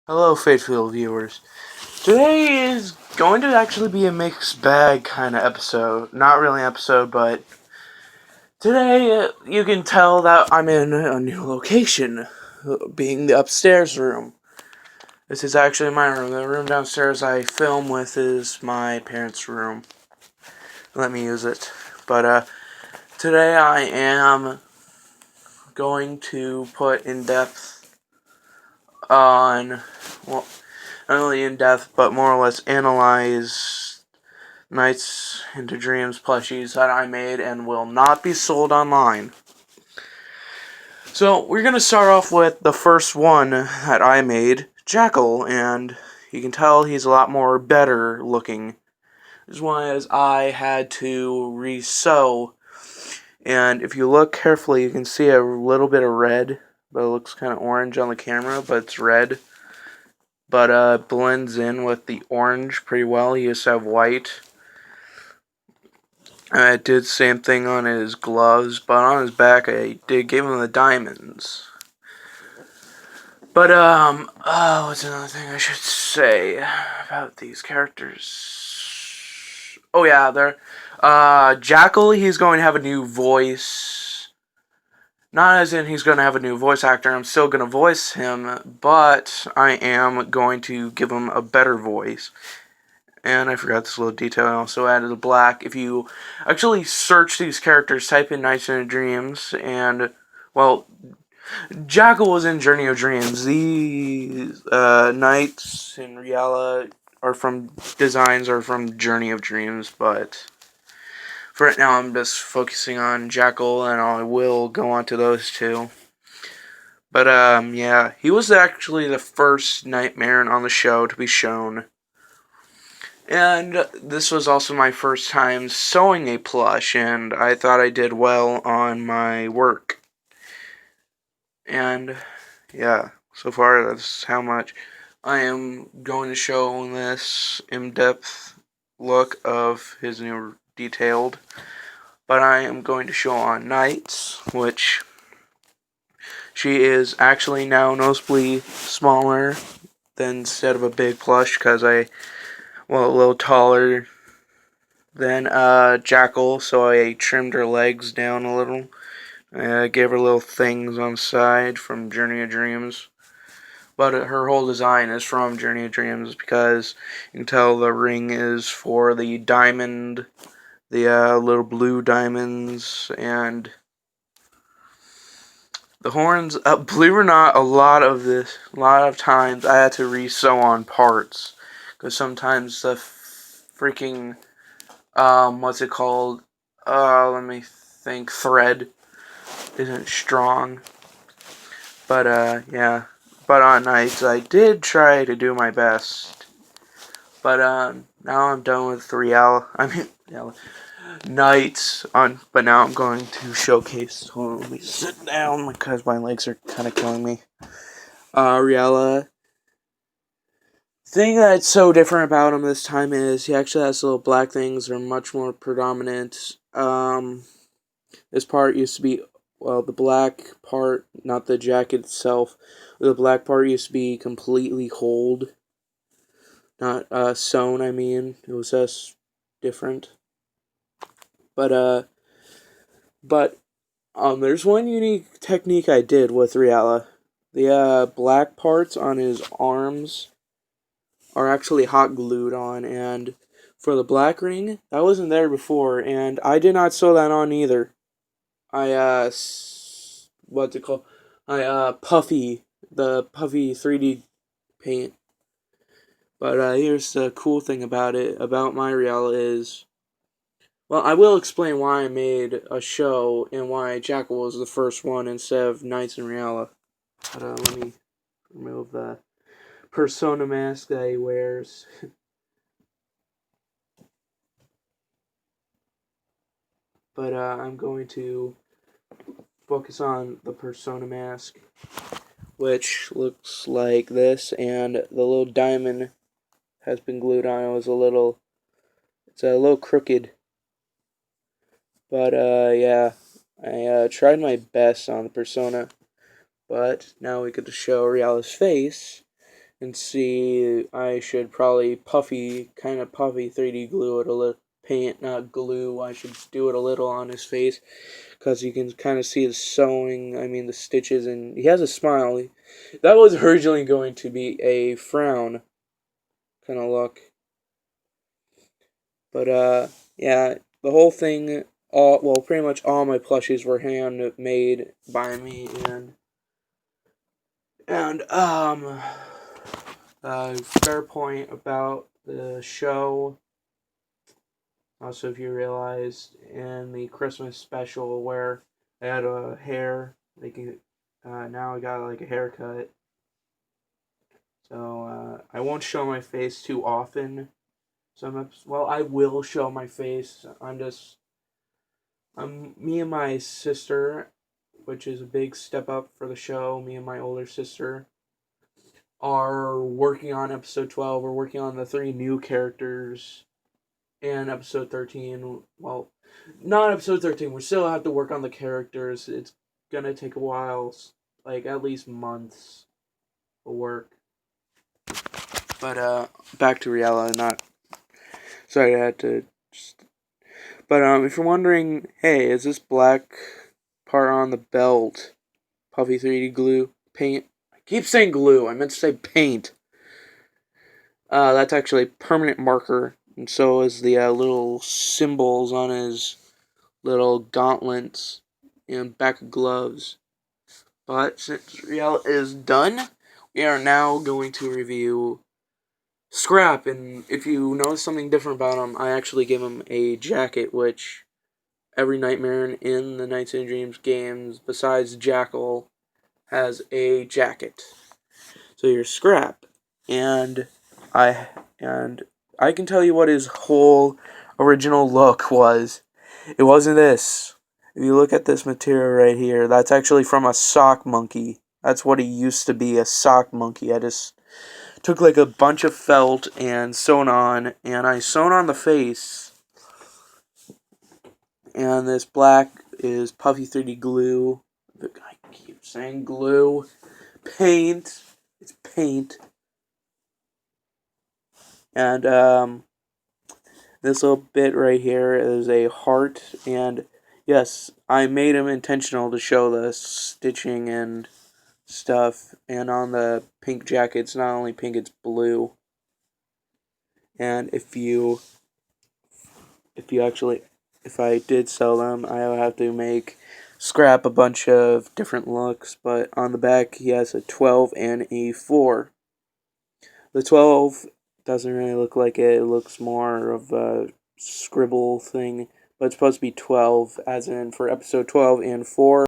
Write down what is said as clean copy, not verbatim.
Hello, faithful viewers. Today is going to actually be a mixed bag kind of episode. Not really an episode, but today you can tell that I'm in a new location, being the upstairs room. This is actually my room. The room downstairs I film with is my parents' room. Let me use it. But today I am going to put in depth on, well, not only in depth, but more or less analyze Nights into Dreams plushies that I made and will not be sold online. So we're going to start off with the first one that I made, Jackal, and you can tell he's a lot more better looking. This one is I had to re-sew, and if you look carefully you can see a little bit of red, but it looks kind of orange on the camera, but it's red. But blends in with the orange pretty well. He used to have white. I did the same thing on his gloves, but on his back I did give him the diamonds. But what's another thing I should say about these characters? Oh yeah, Jackal, he's going to have a new voice. Not as in he's going to have a new voice actor, I'm still going to voice him, but I am going to give him a better voice. And I forgot this little detail. I also added the black. If you actually search these characters, type in Nights into Dreams, and, well, Jackal was in Journey of Dreams. These Knights in Riala designs are from Journey of Dreams, but for right now I'm just focusing on Jackal, and I will go on to those two. But yeah, he was actually the first Nightmare on the show to be shown. And this was also my first time sewing a plush, and I thought I did well on my work. And yeah, so far that's how much I am going to show this in-depth look of his new detailed. But I am going to show on Nights, which she is actually now noticeably smaller than instead of a big plush because a little taller than Jackal, so I trimmed her legs down a little. Gave her little things on the side from Journey of Dreams. But her whole design is from Journey of Dreams because you can tell the ring is for the diamond, the little blue diamonds, and the horns. Believe it or not, a lot of times I had to re-sew on parts because sometimes the freaking what's it called? Let me think. Thread isn't strong. Yeah. But on Nights, I did try to do my best. But now I'm done with Nights. But now I'm going to showcase. Hold on, let me sit down because my legs are kind of killing me. Riella. Thing that's so different about him this time is he actually has little black things that are much more predominant. This part used to be, well, the black part, not the jacket itself. The black part used to be completely holed, not sewn. I mean, it was just different. But uh, but there's one unique technique I did with Riala. The black parts on his arms are actually hot glued on, and for the black ring, that wasn't there before, and I did not sew that on either. What's it called? The Puffy 3D paint. But here's the cool thing about it, about my Real is, well, I will explain why I made a show and why Jackal was the first one instead of Knights in Reala. But let me remove the persona mask that he wears. But I'm going to focus on the persona mask, which looks like this, and the little diamond has been glued on. It's a little crooked. But yeah, I tried my best on the persona, but now we get to show Riala's face, and see, I should probably kind of puffy 3D glue it a little. Paint, not glue. I should do it a little on his face, because you can kind of see the sewing, the stitches, and he has a smile. That was originally going to be a frown kind of look. But, yeah, the whole thing, pretty much all my plushies were handmade by me, and fair point about the show. Also, if you realized in the Christmas special where I had a hair, now I got like a haircut. So I won't show my face too often. I will show my face. Me and my sister, which is a big step up for the show. Me and my older sister are working on episode 12. We're working on the 3 new characters. And episode 13, well, not episode 13, we still have to work on the characters. It's gonna take a while, like at least months of work. But, back to reality, sorry I had to But, if you're wondering, hey, is this black part on the belt puffy 3D glue? Paint? I keep saying glue, I meant to say paint. That's actually permanent marker. And so is the little symbols on his little gauntlets and back of gloves. But since Riel is done, we are now going to review Scrap. And if you notice something different about him, I actually give him a jacket, which every Nightmare in the Night City Dreams games, besides Jackal, has a jacket. So you're Scrap. And I can tell you what his whole original look was. It wasn't this. If you look at this material right here, that's actually from a sock monkey. That's what he used to be, a sock monkey. I just took like a bunch of felt and sewn on, and I sewn on the face. And this black is puffy 3D glue. I keep saying glue. Paint. It's paint. And, this little bit right here is a heart, and yes, I made him intentional to show the stitching and stuff, and on the pink jacket, it's not only pink, it's blue. And if I did sell them, I would have to scrap a bunch of different looks, but on the back, he has a 12 and a 4. The 12 doesn't really look like it. It looks more of a scribble thing, but it's supposed to be 12, as in for episode 12 and 4.